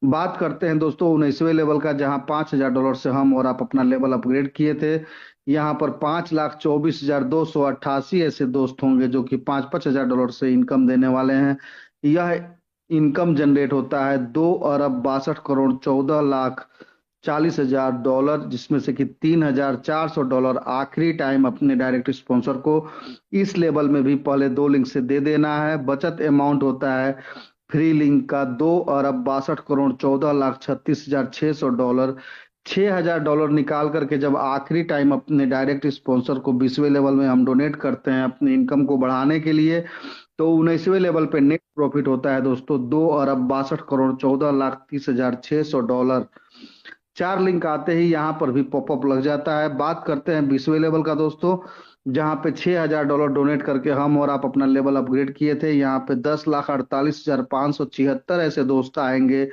बात करते हैं दोस्तों 19वें लेवल का, जहां $5,000 से हम और आप अपना लेवल अपग्रेड किए थे। यहाँ पर 5,24,288 ऐसे दोस्त होंगे जो कि $5,000 से इनकम देने वाले हैं। यह इनकम जनरेट होता है $2,62,14,40,000, जिसमें से कि $3,400 आखिरी टाइम अपने डायरेक्ट स्पॉन्सर को इस लेवल में भी पहले 2 लिंक से दे देना है। बचत अमाउंट होता है फ्री लिंक का $2,62,14,36,600। $6,000 निकाल करके जब आखिरी टाइम अपने डायरेक्ट स्पॉन्सर को 20वें लेवल में हम डोनेट करते हैं अपनी इनकम को बढ़ाने के लिए तो 19वें लेवल पे नेट प्रॉफिट होता है दोस्तों $2,62,14,30,600। 4 लिंक आते ही यहाँ पर भी पॉपअप लग जाता है। बात करते हैं 20वें लेवल का दोस्तों, जहाँ पे $6,000 डोनेट करके हम और आप अपना लेवल अपग्रेड किए थे। यहाँ पे 10,48,576 ऐसे दोस्त आएंगे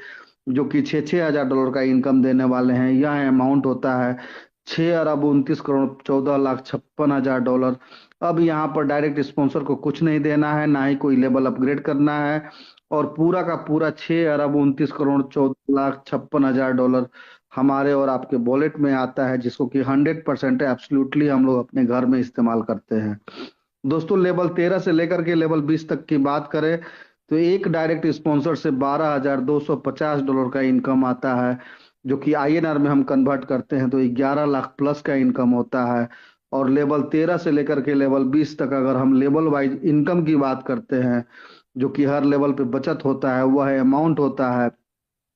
जो कि $6,000 का इनकम देने वाले हैं। यह अमाउंट होता है $6,29,14,56,000। अब यहाँ पर डायरेक्ट स्पॉन्सर को कुछ नहीं देना है, ना ही कोई लेवल अपग्रेड करना है और पूरा का पूरा $6,29,14,56,000 हमारे और आपके वॉलेट में आता है, जिसको कि 100% एब्सोल्युटली हम लोग अपने घर में इस्तेमाल करते हैं। दोस्तों लेवल 13 से लेकर के लेवल 20 तक की बात करें तो एक डायरेक्ट स्पॉन्सर से $12,250 का इनकम आता है, जो कि INR में हम कन्वर्ट करते हैं तो 11 लाख प्लस का इनकम होता है। और लेवल 13 से लेकर के लेवल 20 तक अगर हम लेवल वाइज इनकम की बात करते हैं जो कि हर लेवल पे बचत होता है, वह अमाउंट होता है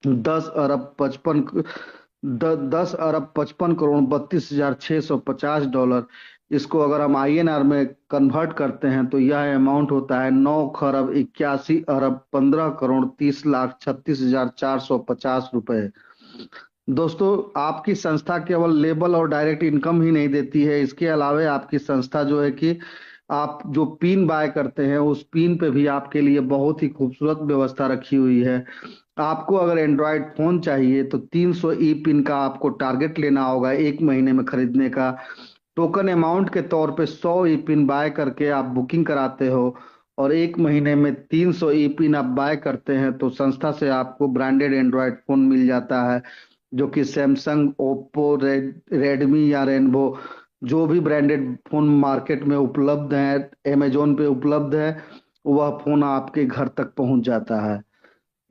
10,55,32,650 इसको अगर हम INR में कन्वर्ट करते हैं तो यह अमाउंट होता है 9,81,15,30,36,450 रुपए। दोस्तों आपकी संस्था केवल लेबल और डायरेक्ट इनकम ही नहीं देती है, इसके अलावा आपकी संस्था जो है कि आप जो पिन बाय करते हैं उस पिन पे भी आपके लिए बहुत ही खूबसूरत व्यवस्था रखी हुई है। आपको अगर एंड्रॉयड फोन चाहिए तो 300 ई पिन का आपको टारगेट लेना होगा एक महीने में खरीदने का। टोकन अमाउंट के तौर पे 100 ई पिन बाय करके आप बुकिंग कराते हो और एक महीने में 300 ई पिन आप बाय करते हैं तो संस्था से आपको ब्रांडेड एंड्रॉयड फोन मिल जाता है, जो कि सैमसंग, ओप्पो, रेडमी या रेनबो, जो भी ब्रांडेड फोन मार्केट में उपलब्ध है, अमेजोन पे उपलब्ध है, वह फोन आपके घर तक पहुंच जाता है।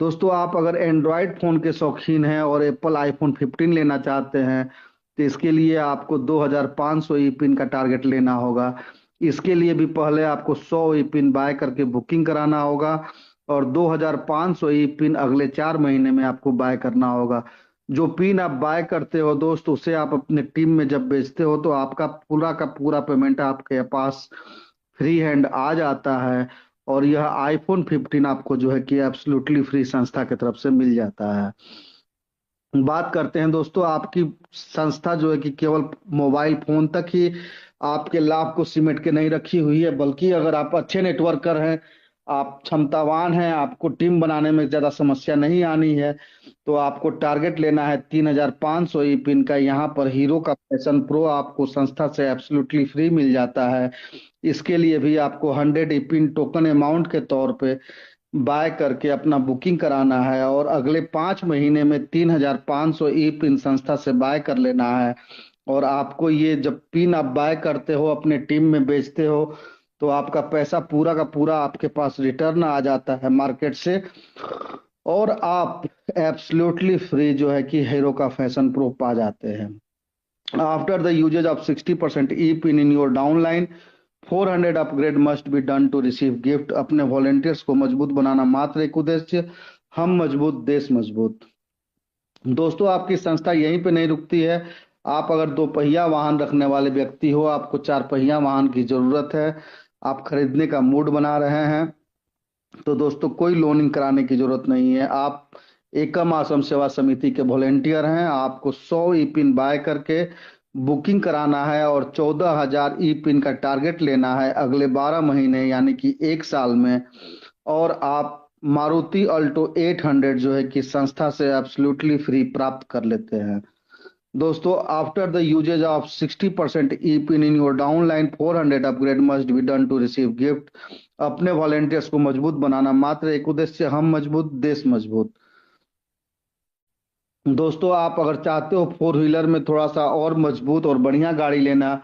दोस्तों आप अगर एंड्रॉयड फोन के शौकीन हैं और एप्पल आईफोन 15 लेना चाहते हैं तो इसके लिए आपको 2500 ई पिन का टारगेट लेना होगा। इसके लिए भी पहले आपको 100 ई पिन बाय करके बुकिंग कराना होगा और 2500 ई पिन अगले 4 महीने में आपको बाय करना होगा। जो पिन आप बाय करते हो दोस्त, उसे आप अपने टीम में जब बेचते हो तो आपका पूरा का पूरा पेमेंट आपके पास फ्री हैंड आ जाता है और यह आईफोन 15 आपको जो है कि एब्सोल्युटली फ्री संस्था की तरफ से मिल जाता है। बात करते हैं दोस्तों, आपकी संस्था जो है कि केवल मोबाइल फोन तक ही आपके लाभ को सिमट के नहीं रखी हुई है, बल्कि अगर आप अच्छे नेटवर्कर हैं, आप क्षमतावान हैं, आपको टीम बनाने में ज्यादा समस्या नहीं आनी है, तो आपको टारगेट लेना है 3500 ई पिन का। यहाँ पर हीरो का पैशन प्रो आपको संस्था से एब्सोल्युटली फ्री मिल जाता है। इसके लिए भी आपको 100 ई पिन टोकन अमाउंट के तौर पे बाय करके अपना बुकिंग कराना है और अगले 5 महीने में 3500 ई पिन संस्था से बाय कर लेना है। और आपको ये जब पिन आप बाय करते हो अपने टीम में बेचते हो तो आपका पैसा पूरा का पूरा आपके पास रिटर्न आ जाता है मार्केट से और आप एब्सोल्युटली फ्री जो है कि हीरो का फैशन प्रो पा जाते हैं। After the usage of 60% E pin in your downline, 400 upgrade must be done to receive gift. अपने वॉलेंटियर्स को मजबूत बनाना मात्र एक उद्देश्य, हम मजबूत देश मजबूत। दोस्तों आपकी संस्था यहीं पे नहीं रुकती है। आप अगर 2 पहिया वाहन रखने वाले व्यक्ति हो, आपको 4 पहिया वाहन की जरूरत है, आप खरीदने का मूड बना रहे हैं, तो दोस्तों कोई लोनिंग कराने की जरूरत नहीं है। आप एकम आश्रम सेवा समिति के वॉलेंटियर हैं, आपको 100 ई पिन बाय करके बुकिंग कराना है और 14,000 ई पिन का टारगेट लेना है अगले 12 महीने यानी कि 1 साल में, और आप मारुति अल्टो 800 जो है कि संस्था से एब्सोल्युटली फ्री प्राप्त कर लेते हैं। दोस्तों after the usage of 60% E pin in your downline, 400 upgrade must be done to receive gift. अपने वॉलेंटियर्स को मजबूत बनाना मात्र एक उद्देश्य, हम मजबूत देश मजबूत। दोस्तों आप अगर चाहते हो 4 व्हीलर में थोड़ा सा और मजबूत और बढ़िया गाड़ी लेना,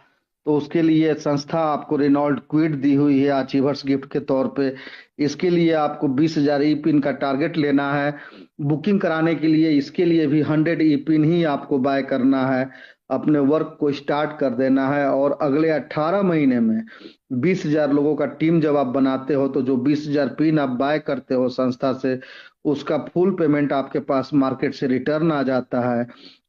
तो उसके लिए संस्था आपको रेनॉल्ट क्विड दी हुई है अचीवर्स गिफ्ट के तौर पे। इसके लिए आपको 20,000 ई पिन का टारगेट लेना है। बुकिंग कराने के लिए इसके लिए भी 100 ई पिन ही आपको बाय करना है, अपने वर्क को स्टार्ट कर देना है और अगले 18 महीने में 20,000 लोगों का टीम जब आप बनाते हो तो जो 20,000 पिन आप बाय करते हो संस्था से, उसका फुल पेमेंट आपके पास मार्केट से रिटर्न आ जाता है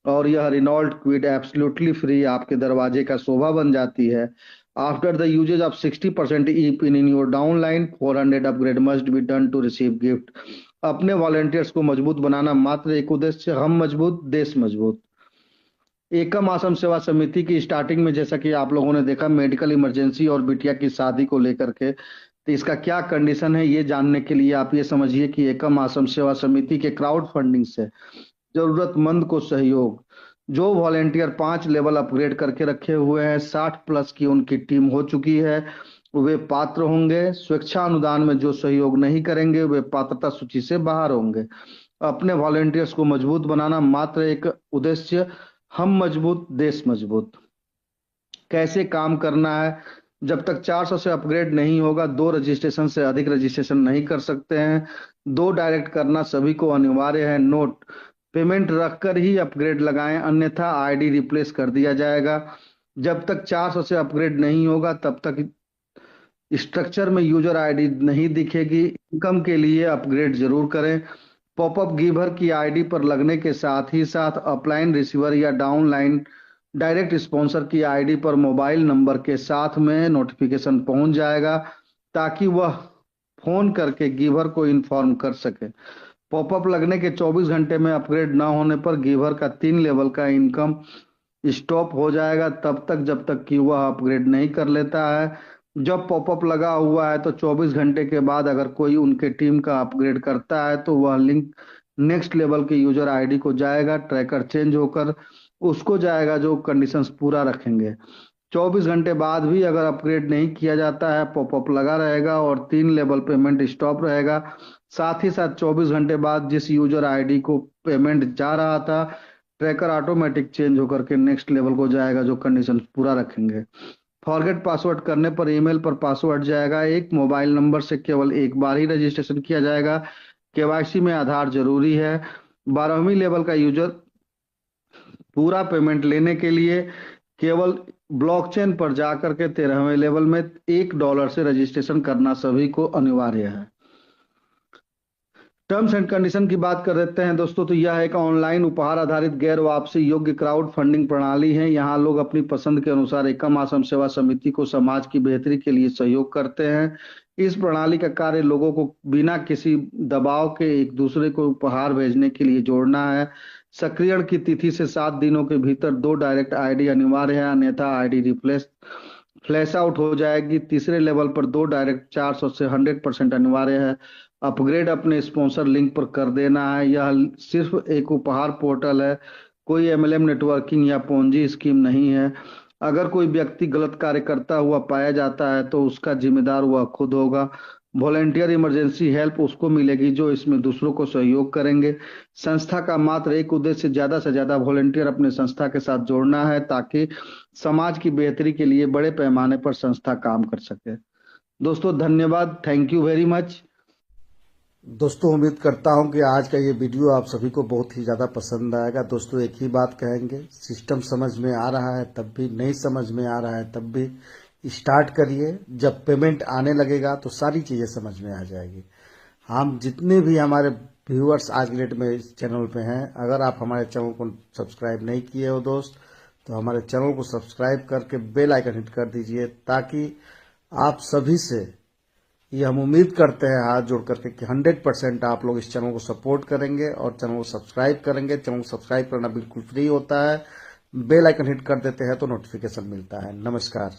और यह रिनॉल्ट क्विड एब्सोल्युटली फ्री आपके दरवाजे का शोभा बन जाती है। After the usage of 60% E pin in your downline, 400 upgrade must be done to receive gift. अपने वॉलेंटियर्स को मजबूत बनाना मात्र एक उद्देश्य, हम मजबूत देश मजबूत। एकम आश्रम सेवा समिति की स्टार्टिंग में जैसा कि आप लोगों ने देखा मेडिकल इमरजेंसी और बिटिया की शादी को लेकर के, तो इसका क्या कंडीशन है ये जानने के लिए आप ये समझिए कि एकम आश्रम सेवा समिति के क्राउड फंडिंग से जरूरतमंद को सहयोग, जो वॉलेंटियर 5 लेवल अपग्रेड करके रखे हुए हैं, 60+ की उनकी टीम हो चुकी है, वे पात्र होंगे। स्वेच्छा अनुदान में जो सहयोग नहीं करेंगे वे पात्रता सूची से बाहर होंगे। अपने वॉलेंटियर्स को मजबूत बनाना मात्र एक उद्देश्य, हम मजबूत देश मजबूत। कैसे काम करना है, जब तक 400 से अपग्रेड नहीं होगा 2 रजिस्ट्रेशन से अधिक रजिस्ट्रेशन नहीं कर सकते हैं। 2 डायरेक्ट करना सभी को अनिवार्य है। नोट, पेमेंट रखकर ही अपग्रेड लगाएं अन्यथा आईडी रिप्लेस कर दिया जाएगा। जब तक 400 से अपग्रेड नहीं होगा तब तक स्ट्रक्चर में यूजर आईडी नहीं दिखेगी। इनकम के लिए अपग्रेड जरूर करें। पॉपअप गिवर की आईडी पर लगने के साथ ही साथ अपलाइन रिसीवर या डाउनलाइन डायरेक्ट स्पॉन्सर की आईडी पर मोबाइल नंबर के साथ में नोटिफिकेशन पहुंच जाएगा ताकि वह फोन करके गिवर को इन्फॉर्म कर सके। पॉपअप लगने के 24 घंटे में अपग्रेड ना होने पर गिवर का 3 लेवल का इनकम स्टॉप हो जाएगा तब तक जब तक कि वह अपग्रेड नहीं कर लेता है। जब पॉपअप लगा हुआ है तो 24 घंटे के बाद अगर कोई उनके टीम का अपग्रेड करता है तो वह लिंक नेक्स्ट लेवल के यूजर आईडी को जाएगा, ट्रैकर चेंज होकर उसको जाएगा जो कंडीशंस पूरा रखेंगे। 24 घंटे बाद भी अगर अपग्रेड नहीं किया जाता है पॉपअप लगा रहेगा और 3 लेवल पेमेंट स्टॉप रहेगा। साथ ही साथ 24 घंटे बाद जिस यूजर आईडी को पेमेंट जा रहा था ट्रैकर ऑटोमेटिक चेंज होकर के नेक्स्ट लेवल को जाएगा जो कंडीशन पूरा रखेंगे। फॉरगेट पासवर्ड करने पर ईमेल पर पासवर्ड जाएगा। एक मोबाइल नंबर से केवल एक बार ही रजिस्ट्रेशन किया जाएगा। केवाईसी में आधार जरूरी है। 12वीं लेवल का यूजर पूरा पेमेंट लेने के लिए केवल ब्लॉकचेन पर जाकर के 13वें लेवल में $1 से रजिस्ट्रेशन करना सभी को अनिवार्य है। टर्म्स एंड कंडीशन की बात कर देते हैं दोस्तों, तो यह एक ऑनलाइन उपहार आधारित गैर वापसी योग्य क्राउड फंडिंग प्रणाली है। यहाँ लोग अपनी पसंद के अनुसार एकम आश्रम सेवा समिति को समाज की बेहतरी के लिए सहयोग करते हैं। इस प्रणाली का कार्य लोगों को बिना किसी दबाव के एक दूसरे को उपहार भेजने के लिए जोड़ना है। सक्रियण की तिथि से 7 दिनों के भीतर 2 डायरेक्ट आईडी अनिवार्य है, अन्यथा आईडी फ्लैश आउट हो जाएगी। तीसरे लेवल पर 2 डायरेक्ट 400 से 100% अनिवार्य है। अपग्रेड अपने स्पॉन्सर लिंक पर कर देना है। यह सिर्फ एक उपहार पोर्टल है, कोई MLM नेटवर्किंग या पोंजी स्कीम नहीं है। अगर कोई व्यक्ति गलत कार्य करता हुआ पाया जाता है तो उसका जिम्मेदार वह खुद होगा। वॉलेंटियर इमरजेंसी हेल्प उसको मिलेगी जो इसमें दूसरों को सहयोग करेंगे। संस्था का मात्र एक उद्देश्य से ज्यादा वॉलेंटियर अपने संस्था के साथ जोड़ना है ताकि समाज की बेहतरी के लिए बड़े पैमाने पर संस्था काम कर सके। दोस्तों धन्यवाद, थैंक यू वेरी मच। दोस्तों उम्मीद करता हूं कि आज का ये वीडियो आप सभी को बहुत ही ज़्यादा पसंद आएगा। दोस्तों एक ही बात कहेंगे, सिस्टम समझ में आ रहा है तब भी, नहीं समझ में आ रहा है तब भी स्टार्ट करिए। जब पेमेंट आने लगेगा तो सारी चीज़ें समझ में आ जाएगी। हम जितने भी हमारे व्यूअर्स आज की डेट में इस चैनल पे हैं, अगर आप हमारे चैनल को सब्सक्राइब नहीं किए हो दोस्त तो हमारे चैनल को सब्सक्राइब करके बेल आइकन हिट कर दीजिए ताकि आप सभी से ये हम उम्मीद करते हैं हाथ जोड़ करके कि 100% आप लोग इस चैनल को सपोर्ट करेंगे और चैनल को सब्सक्राइब करेंगे। चैनल को सब्सक्राइब करना बिल्कुल फ्री होता है, बेल आइकन हिट कर देते हैं तो नोटिफिकेशन मिलता है। नमस्कार।